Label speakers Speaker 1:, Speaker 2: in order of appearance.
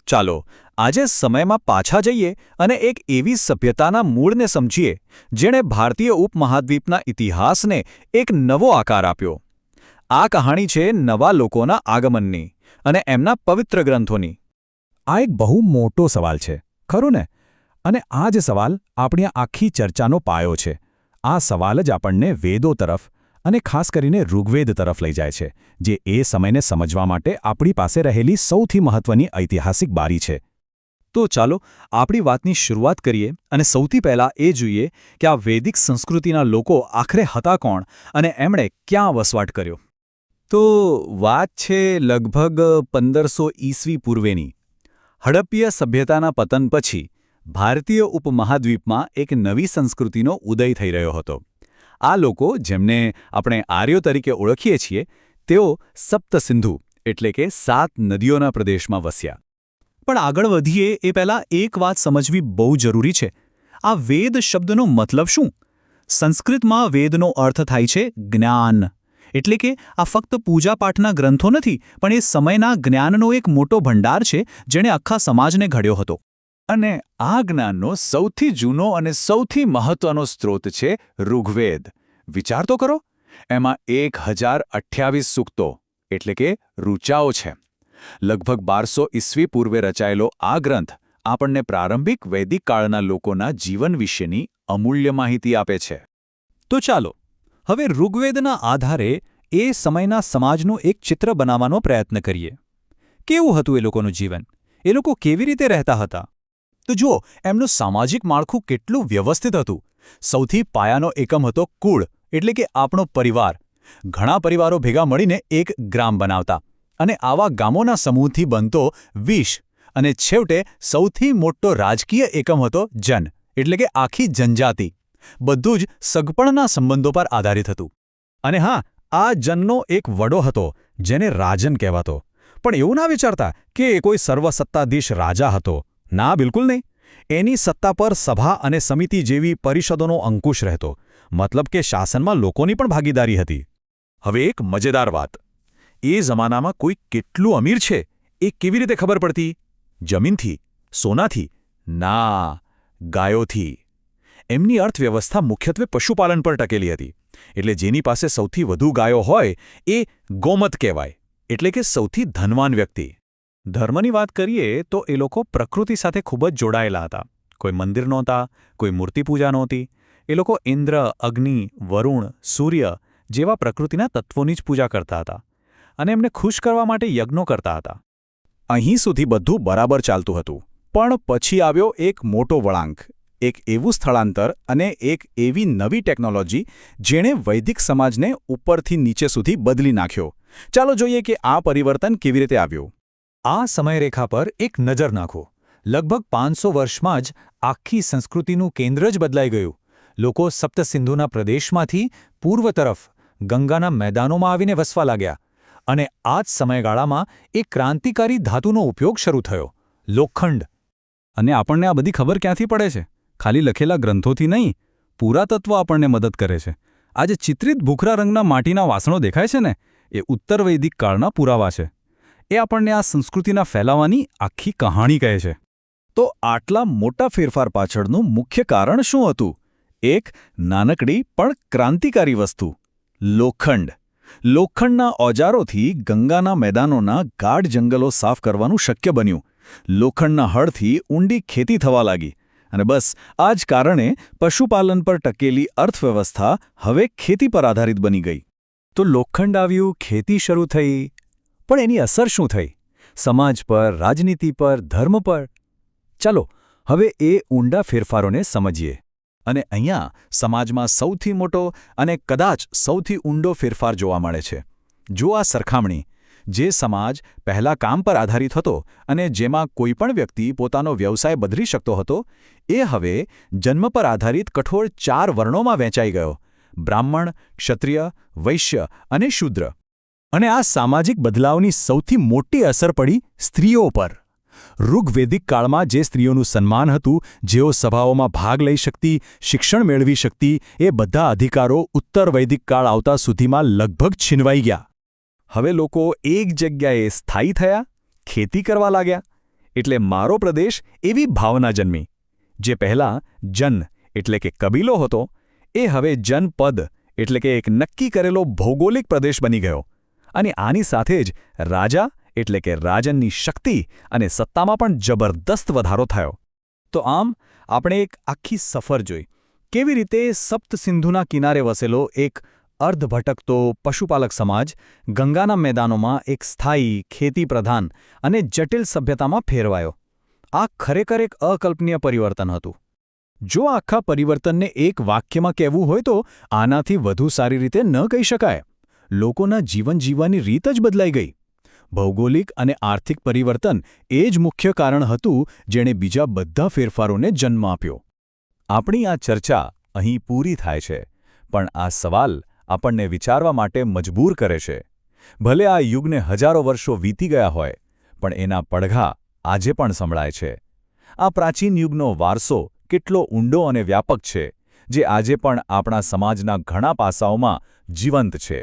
Speaker 1: ચાલો આજે સમયમાં પાછા જઈએ અને એક એવી સભ્યતાના મૂળને સમજીએ જેણે ભારતીય ઉપમહાદ્વીપના ઇતિહાસને એક નવો આકાર આપ્યો. આ કહાણી છે નવા લોકોના આગમનની અને એમના પવિત્ર ગ્રંથોની.
Speaker 2: આ એક બહુ મોટો સવાલ છે, ખરું ને? અને આ જ સવાલ આપણી આખી ચર્ચાનો પાયો છે. આ સવાલ જ આપણને વેદો તરફ અને ખાસ કરીને ઋગ્વેદ તરફ લઈ જાય છે, જે એ સમયને સમજવા માટે આપણી પાસે રહેલી સૌથી મહત્વની ઐતિહાસિક બારી છે.
Speaker 1: તો ચાલો આપણી વાતની શરૂઆત કરીએ અને સૌથી પહેલાં એ જોઈએ કે આ વૈદિક સંસ્કૃતિના લોકો આખરે હતા કોણ અને એમણે ક્યાં વસવાટ કર્યો. તો વાત છે લગભગ 1500 ઈસવી પૂર્વેની. હડપ્પીય સભ્યતાના પતન પછી ભારતીય ઉપમહાદ્વીપમાં એક નવી સંસ્કૃતિનો ઉદય થઈ રહ્યો હતો. આ લોકો, જેમને આપણે આર્યો તરીકે ઓળખીએ છીએ, તેઓ સપ્તસિંધુ એટલે કે 7 નદીઓના પ્રદેશમાં વસ્યા. પણ આગળ વધીએ એ પહેલાં એક વાત સમજવી બહુ જરૂરી છે. આ વેદ શબ્દનો મતલબ શું? સંસ્કૃતમાં વેદનો અર્થ થાય છે જ્ઞાન. એટલે કે આ ફક્ત પૂજાપાઠના ગ્રંથો નથી, પણ એ સમયના જ્ઞાનનો એક મોટો ભંડાર છે જેણે આખા સમાજને ઘડ્યો હતો. અને આ જ્ઞાનનો સૌથી જૂનો અને સૌથી મહત્વનો સ્ત્રોત છે ઋગ્વેદ. વિચાર તો કરો, એમાં 1028 સૂક્તો એટલે કે ઋચાઓ છે. લગભગ 1200 ઈસવી પૂર્વે રચાયેલો આ ગ્રંથ આપણને પ્રારંભિક વૈદિક કાળના લોકોના જીવન વિશેની અમૂલ્ય માહિતી આપે છે.
Speaker 2: તો ચાલો હવે ઋગ્વેદના આધારે એ સમયના સમાજનું એક ચિત્ર બનાવવાનો પ્રયત્ન કરીએ. કેવું હતું એ લોકોનું જીવન? એ લોકો કેવી રીતે રહેતા હતા? તો જુઓ, એમનું સામાજિક માળખું કેટલું વ્યવસ્થિત હતું. સૌથી પાયાનો એકમ હતો કુળ, એટલે કે આપણો પરિવાર. ઘણા પરિવારો ભેગા મળીને એક ગ્રામ બનાવતા, અને આવા ગામોના સમૂહથી બનતો વિશ. અને છેવટે સૌથી મોટો રાજકીય એકમ હતો જન, એટલે કે આખી જનજાતિ. બધું જ સગપણના સંબંધો પર આધારિત હતું. અને હા, આ જનનો એક વડો હતો જેને રાજન કહેવાતો. પણ એવું ના વિચારતા કે એ કોઈ સર્વસત્તાધીશ રાજા હતો. ના, બિલકુલ નહીં. એની સત્તા પર સભા અને સમિતિ જેવી પરિષદોનો અંકુશ રહેતો. મતલબ કે શાસનમાં લોકોની પણ ભાગીદારી હતી. હવે એક મજેદાર વાત. એ જમાનામાં કોઈ કેટલું અમીર છે એ કેવી રીતે ખબર પડતી? જમીનથી? સોનાથી? ના, ગાયોથી. એમની અર્થવ્યવસ્થા મુખ્યત્વે પશુપાલન પર ટકેલી હતી. એટલે જેની પાસે સૌથી વધુ ગાયો હોય એ ગોમત કહેવાય, એટલે કે સૌથી ધનવાન વ્યક્તિ. ધર્મની વાત કરીએ તો એ લોકો પ્રકૃતિ સાથે ખૂબ જ જોડાયેલા હતા. કોઈ મંદિર નહોતા, કોઈ મૂર્તિપૂજા નહોતી. એ લોકો ઇન્દ્ર, અગ્નિ, વરુણ, સૂર્ય જેવા પ્રકૃતિના તત્વોની જ પૂજા કરતા હતા. અને એમને ખુશ કરવા માટે યજ્ઞો કરતા હતા. અહીં સુધી બધું બરાબર ચાલતું હતું. પણ પછી આવ્યો એક મોટો વળાંક. એક એવું સ્થળાંતર અને એક એવી નવી ટેકનોલોજી જેણે વૈદિક સમાજને ઉપરથી નીચે સુધી બદલી નાખ્યો. ચાલો જોઈએ કે આ પરિવર્તન કેવી રીતે આવ્યું. આ સમયરેખા પર એક નજર નાખો. લગભગ 500 વર્ષમાં જ આખી સંસ્કૃતિનું કેન્દ્ર જ બદલાઈ ગયું. લોકો સપ્તસિંધુના પ્રદેશમાંથી પૂર્વ તરફ ગંગાના મેદાનોમાં આવીને વસવા લાગ્યા. અને આ જ સમયગાળામાં એક ક્રાંતિકારી ધાતુનો ઉપયોગ શરૂ થયો, લોખંડ. અને આપણને આ બધી ખબર ક્યાંથી પડે છે? ખાલી લખેલા ગ્રંથોથી નહીં, પુરાતત્વ આપણને મદદ કરે છે. આ જે ચિત્રિત ભૂખરા રંગના માટીના વાસણો દેખાય છે ને, એ ઉત્તર વૈદિક કાળના પુરાવા છે. એ આપણને આ સંસ્કૃતિના ફેલાવાની આખી કહાણી કહે છે. તો આટલા મોટા ફેરફાર પાછળનું મુખ્ય કારણ શું હતું? એક નાનકડી પણ ક્રાંતિકારી વસ્તુ, લોખંડ. લોખંડના ઓજારોથી ગંગાના મેદાનોના ગાઢ જંગલો સાફ કરવાનું શક્ય બન્યું. લોખંડના હળથી ઊંડી ખેતી થવા લાગી. અને બસ આ જ કારણે પશુપાલન પર ટકેલી અર્થવ્યવસ્થા હવે ખેતી પર આધારિત બની ગઈ. તો લોખંડ આવ્યું, ખેતી શરૂ થઈ. પણ એની અસર શું થઈ? સમાજ પર, રાજનીતિ પર, ધર્મ પર? ચાલો હવે એ ઊંડા ફેરફારોને સમજીએ. અને અહીંયા સમાજમાં સૌથી મોટો અને કદાચ સૌથી ઊંડો ફેરફાર જોવા મળે છે. જો આ સરખામણી. જે સમાજ પહેલા કામ પર આધારિત હતો અને જેમાં કોઈપણ વ્યક્તિ પોતાનો વ્યવસાય બદલી શકતો હતો, એ હવે જન્મ પર આધારિત કઠોર 4 વર્ણોમાં વહેંચાઈ ગયો: બ્રાહ્મણ, ક્ષત્રિય, વૈશ્ય અને શૂદ્ર. અને આ સામાજિક બદલાવની સૌથી મોટી અસર પડી સ્ત્રીઓ પર. ઋગ્વેદિક કાળમાં જે સ્ત્રીઓનું સન્માન હતું, જેઓ સભાઓમાં ભાગ લઈ શકતી, શિક્ષણ મેળવી શકતી, એ બધા અધિકારો ઉત્તર વૈદિક કાળ આવતા સુધીમાં લગભગ છીનવાઈ ગયા. હવે લોકો એક જગ્યાએ સ્થાયી થયા, ખેતી કરવા લાગ્યા.
Speaker 1: એટલે મારો પ્રદેશ એવી ભાવના જન્મી. જે પહેલાં જન એટલે કે કબીલો હતો, એ હવે જનપદ એટલે કે એક નક્કી કરેલો ભૌગોલિક પ્રદેશ બની ગયો. અને આની સાથે જ રાજા એટલે કે રાજનની શક્તિ અને સત્તામાં પણ જબરદસ્ત વધારો થયો. તો આમ આપણે એક આખી સફર જોઈ. કેવી રીતે સપ્તસિંધુના કિનારે વસેલો એક અર્ધભટકતો પશુપાલક સમાજ ગંગાના મેદાનોમાં એક સ્થાયી ખેતીપ્રધાન અને જટિલ સભ્યતામાં ફેરવાયો. આ ખરેખર એક અકલ્પનીય પરિવર્તન હતું. જો આખા પરિવર્તનને એક વાક્યમાં કહેવું હોય તો આનાથી વધુ સારી રીતે ન કહી શકાય. લોકોના જીવન જીવવાની રીત જ બદલાઈ ગઈ. ભૌગોલિક અને આર્થિક પરિવર્તન એ જ મુખ્ય કારણ હતું જેણે બીજા બધા ફેરફારોને જન્મ આપ્યો.
Speaker 2: આપણી આ ચર્ચા અહીં પૂરી થાય છે, પણ આ સવાલ આપણને વિચારવા માટે મજબૂર કરે છે. ભલે આ યુગને હજારો વર્ષો વીતી ગયા હોય, પણ એના પડઘા આજે પણ સંભળાય છે. આ પ્રાચીન યુગનો વારસો કેટલો ઊંડો અને વ્યાપક છે, જે આજે પણ આપણા સમાજના ઘણા પાસાઓમાં જીવંત છે.